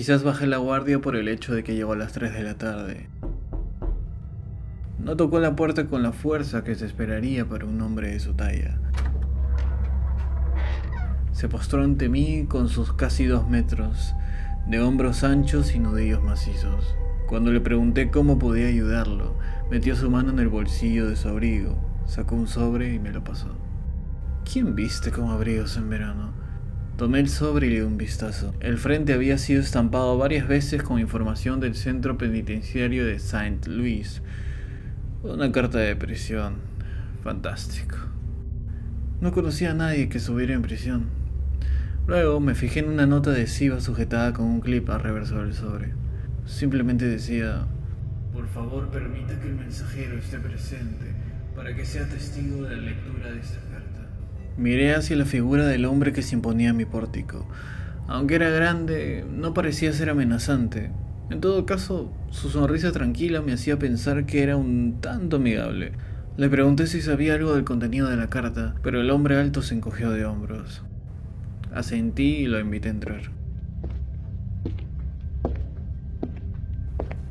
quizás bajé la guardia por el hecho de que llegó a las 3 de la tarde. No tocó la puerta con la fuerza que se esperaría para un hombre de su talla. Se postró ante mí con sus casi 2 metros, de hombros anchos y nudillos macizos. Cuando le pregunté cómo podía ayudarlo, metió su mano en el bolsillo de su abrigo, sacó un sobre y me lo pasó. ¿Quién viste con abrigos en verano? Tomé el sobre y le di un vistazo. El frente había sido estampado varias veces con información del centro penitenciario de Saint Louis. Una carta de prisión. Fantástico. No conocía a nadie que estuviera en prisión. Luego me fijé en una nota adhesiva sujetada con un clip al reverso del sobre. Simplemente decía: por favor, permita que el mensajero esté presente para que sea testigo de la lectura de esta carta. Miré hacia la figura del hombre que se imponía en mi pórtico. Aunque era grande, no parecía ser amenazante. En todo caso, su sonrisa tranquila me hacía pensar que era un tanto amigable. Le pregunté si sabía algo del contenido de la carta, pero el hombre alto se encogió de hombros. Asentí y lo invité a entrar.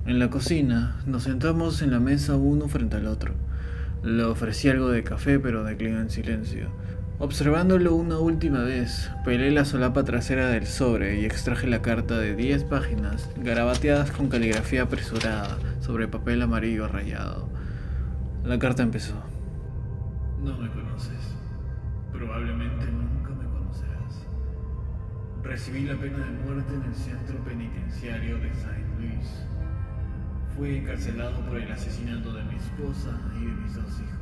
En la cocina, nos sentamos en la mesa uno frente al otro. Le ofrecí algo de café, pero declinó en silencio. Observándolo una última vez, pelé la solapa trasera del sobre y extraje la carta de 10 páginas, garabateadas con caligrafía apresurada, sobre papel amarillo rayado. La carta empezó. No me conoces. Probablemente nunca me conocerás. Recibí la pena de muerte en el centro penitenciario de Saint Louis. Fui encarcelado por el asesinato de mi esposa y de mis 2 hijos.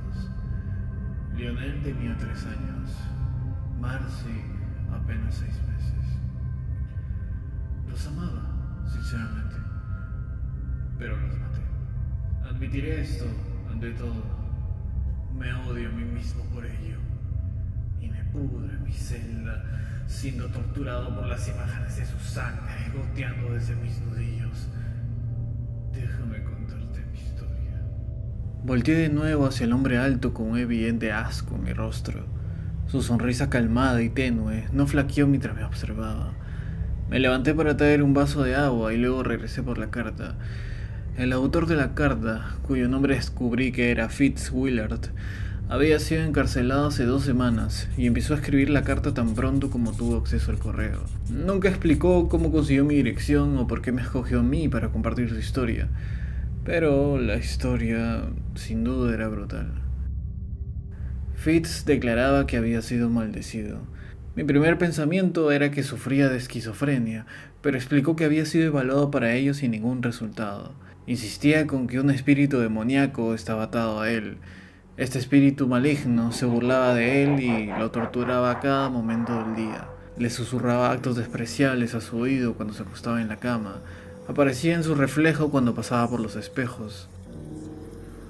Lionel tenía 3 años, Marcy apenas 6 meses. Los amaba, sinceramente, pero los maté. Admitiré esto, ante todo. Me odio a mí mismo por ello. Y me pudro en mi celda, siendo torturado por las imágenes de su sangre goteando desde mis nudillos. Déjame contarte mi historia. Volteé de nuevo hacia el hombre alto con un evidente asco en mi rostro. Su sonrisa calmada y tenue no flaqueó mientras me observaba. Me levanté para traer un vaso de agua y luego regresé por la carta. El autor de la carta, cuyo nombre descubrí que era Fitz Willard, había sido encarcelado hace 2 semanas y empezó a escribir la carta tan pronto como tuvo acceso al correo. Nunca explicó cómo consiguió mi dirección o por qué me escogió a mí para compartir su historia, pero la historia sin duda era brutal. Fitz declaraba que había sido maldecido. Mi primer pensamiento era que sufría de esquizofrenia, pero explicó que había sido evaluado para ello sin ningún resultado. Insistía con que un espíritu demoníaco estaba atado a él. Este espíritu maligno se burlaba de él y lo torturaba a cada momento del día. Le susurraba actos despreciables a su oído cuando se acostaba en la cama. Aparecía en su reflejo cuando pasaba por los espejos.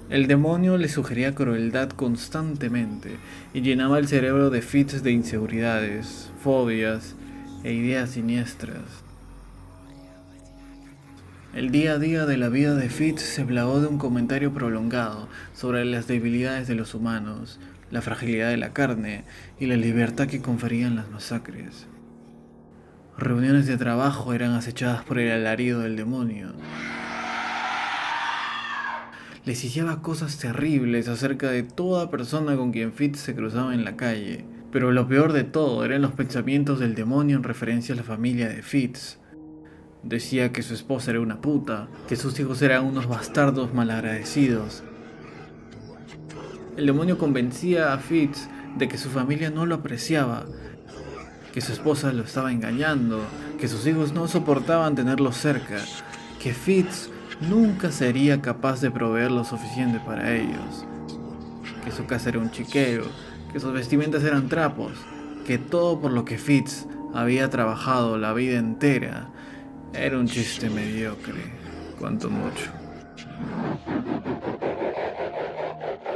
El demonio le sugería crueldad constantemente y llenaba el cerebro de Fitz de inseguridades, fobias e ideas siniestras. El día a día de la vida de Fitz se plagó de un comentario prolongado sobre las debilidades de los humanos, la fragilidad de la carne y la libertad que conferían las masacres. Reuniones de trabajo eran acechadas por el alarido del demonio. Les hiciaba cosas terribles acerca de toda persona con quien Fitz se cruzaba en la calle. Pero lo peor de todo eran los pensamientos del demonio en referencia a la familia de Fitz. Decía que su esposa era una puta, que sus hijos eran unos bastardos malagradecidos. El demonio convencía a Fitz de que su familia no lo apreciaba, que su esposa lo estaba engañando, que sus hijos no soportaban tenerlo cerca, que Fitz nunca sería capaz de proveer lo suficiente para ellos, que su casa era un chiquero, que sus vestimentas eran trapos, que todo por lo que Fitz había trabajado la vida entera era un chiste mediocre, cuanto mucho.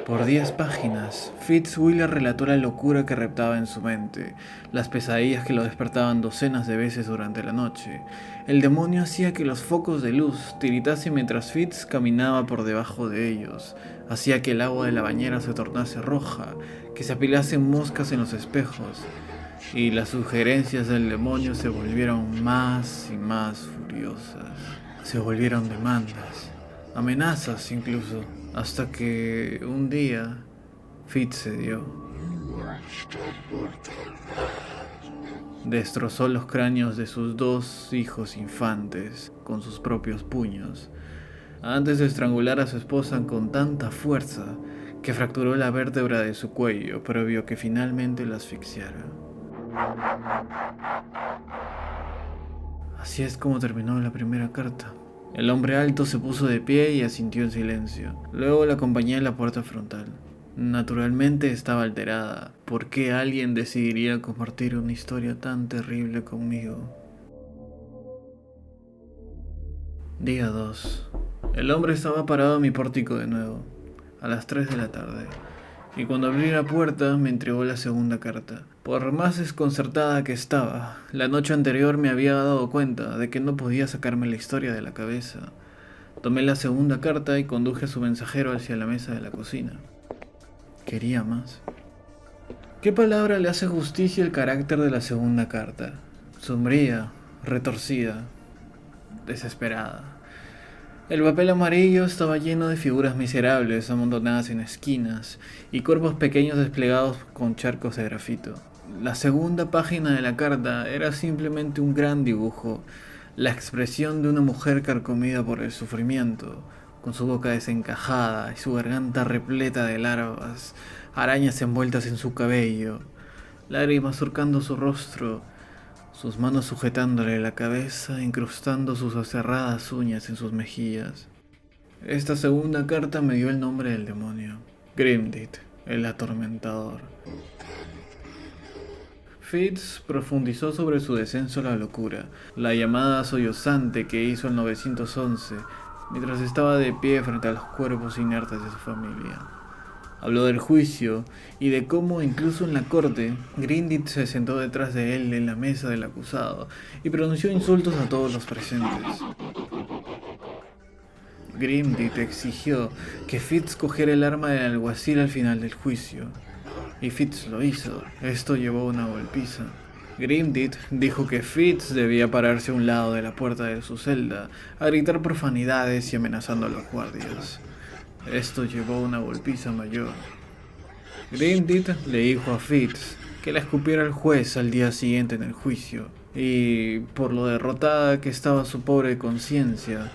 Por 10 páginas, Fitz Willard relató la locura que reptaba en su mente, las pesadillas que lo despertaban docenas de veces durante la noche. El demonio hacía que los focos de luz tiritasen mientras Fitz caminaba por debajo de ellos. Hacía que el agua de la bañera se tornase roja, que se apilasen moscas en los espejos. y las sugerencias del demonio se volvieron más y más furiosas. Se volvieron demandas, amenazas incluso, hasta que un día Fitz cedió. Destrozó los cráneos de sus dos hijos infantes con sus propios puños, antes de estrangular a su esposa con tanta fuerza que fracturó la vértebra de su cuello, previo que finalmente la asfixiara. Así es como terminó la primera carta. El hombre alto se puso de pie y asintió en silencio. Luego la acompañé a la puerta frontal. Naturalmente estaba alterada. ¿Por qué alguien decidiría compartir una historia tan terrible conmigo? Día 2. El hombre estaba parado en mi pórtico de nuevo, a las 3 de la tarde. Y cuando abrí la puerta me entregó la segunda carta. Por más desconcertada que estaba, la noche anterior me había dado cuenta de que no podía sacarme la historia de la cabeza. Tomé la segunda carta y conduje a su mensajero hacia la mesa de la cocina. Quería más. ¿Qué palabra le hace justicia al carácter de la segunda carta? Sombría, retorcida, desesperada. El papel amarillo estaba lleno de figuras miserables amontonadas en esquinas y cuerpos pequeños desplegados con charcos de grafito. La segunda página de la carta era simplemente un gran dibujo, la expresión de una mujer carcomida por el sufrimiento, con su boca desencajada y su garganta repleta de larvas, arañas envueltas en su cabello, lágrimas surcando su rostro, sus manos sujetándole la cabeza, incrustando sus aserradas uñas en sus mejillas. Esta segunda carta me dio el nombre del demonio, Grimdit, el atormentador. Fitz profundizó sobre su descenso a la locura, la llamada sollozante que hizo el 911 mientras estaba de pie frente a los cuerpos inertes de su familia. Habló del juicio y de cómo incluso en la corte, Grimdit se sentó detrás de él en la mesa del acusado y pronunció insultos a todos los presentes. Grimdit exigió que Fitz cogiera el arma del alguacil al final del juicio, y Fitz lo hizo. Esto llevó a una golpiza. Grimdit dijo que Fitz debía pararse a un lado de la puerta de su celda, a gritar profanidades y amenazando a los guardias. Esto llevó a una golpiza mayor. Grimdit le dijo a Fitz que la escupiera al juez al día siguiente en el juicio, y por lo derrotada que estaba su pobre conciencia,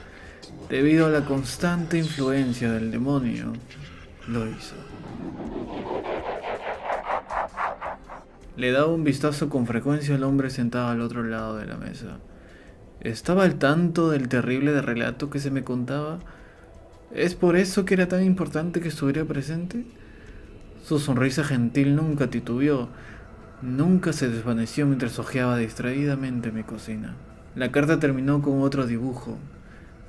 debido a la constante influencia del demonio, lo hizo. Le daba un vistazo con frecuencia al hombre sentado al otro lado de la mesa. ¿Estaba al tanto del terrible relato que se me contaba? ¿Es por eso que era tan importante que estuviera presente? Su sonrisa gentil nunca titubeó, nunca se desvaneció mientras hojeaba distraídamente mi cocina. La carta terminó con otro dibujo,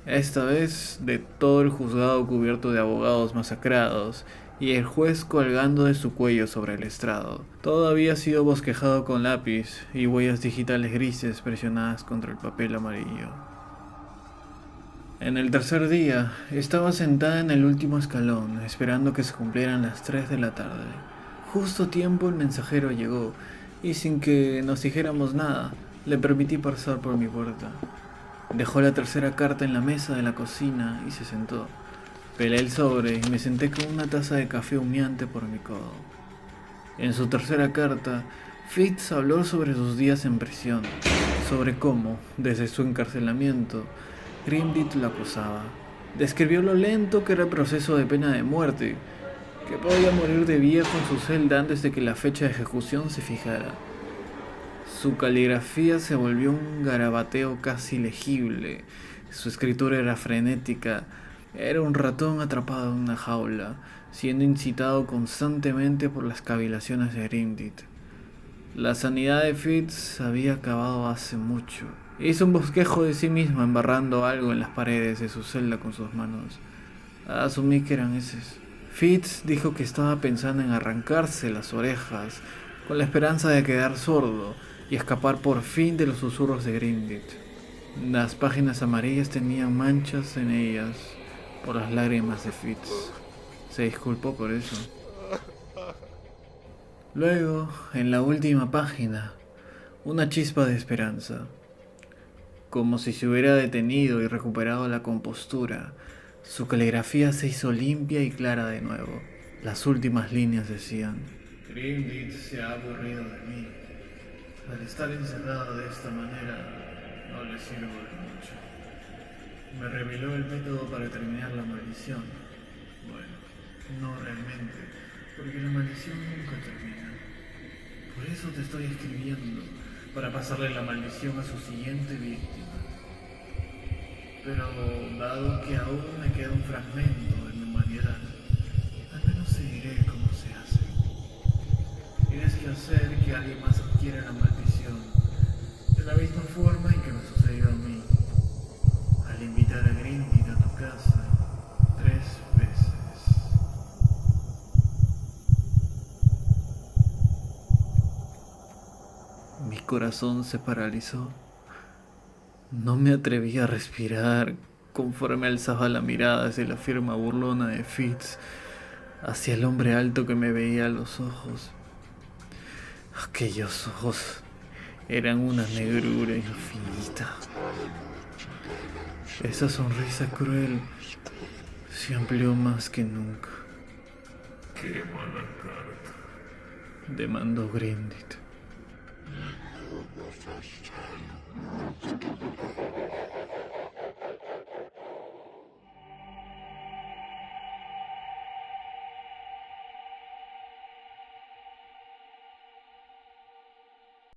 esta vez de todo el juzgado cubierto de abogados masacrados y el juez colgando de su cuello sobre el estrado. Todo había sido bosquejado con lápiz y huellas digitales grises presionadas contra el papel amarillo. En el tercer día, estaba sentada en el último escalón, esperando que se cumplieran las 3 de la tarde. Justo a tiempo el mensajero llegó, y sin que nos dijéramos nada, le permití pasar por mi puerta. Dejó la tercera carta en la mesa de la cocina y se sentó. Pelé el sobre y me senté con una taza de café humeante por mi codo. En su tercera carta, Fitz habló sobre sus días en prisión, sobre cómo, desde su encarcelamiento, Grimdit lo acusaba. Describió lo lento que era el proceso de pena de muerte, que podía morir de viejo en su celda antes de que la fecha de ejecución se fijara. Su caligrafía se volvió un garabateo casi legible, su escritura era frenética, era un ratón atrapado en una jaula, siendo incitado constantemente por las cavilaciones de Grimdit. La sanidad de Fitz había acabado hace mucho. Hizo un bosquejo de sí misma embarrando algo en las paredes de su celda con sus manos. Asumí que eran heces. Fitz dijo que estaba pensando en arrancarse las orejas con la esperanza de quedar sordo y escapar por fin de los susurros de Grimdit. Las páginas amarillas tenían manchas en ellas por las lágrimas de Fitz. Se disculpó por eso. Luego, en la última página, una chispa de esperanza, como si se hubiera detenido y recuperado la compostura. Su caligrafía se hizo limpia y clara de nuevo. Las últimas líneas decían: Grimrit se ha aburrido de mí. Al estar encerrado de esta manera, no le sirvo de mucho. Me reveló el método para terminar la maldición. Bueno, no realmente, porque la maldición nunca termina. Por eso te estoy escribiendo, para pasarle la maldición a su siguiente víctima. Pero dado que aún me queda un fragmento de mi humanidad, al menos te diré cómo se hace. Tienes que hacer que alguien más adquiera la maldición, de la misma forma en que me sucedió a mí, al invitar a Grindy a tu casa 3 veces. Mi corazón se paralizó. No me atreví a respirar conforme alzaba la mirada hacia la firma burlona de Fitz, hacia el hombre alto que me veía a los ojos. Aquellos ojos eran una negrura infinita. Esa sonrisa cruel se amplió más que nunca. Quema la carta. Demandó Grindit.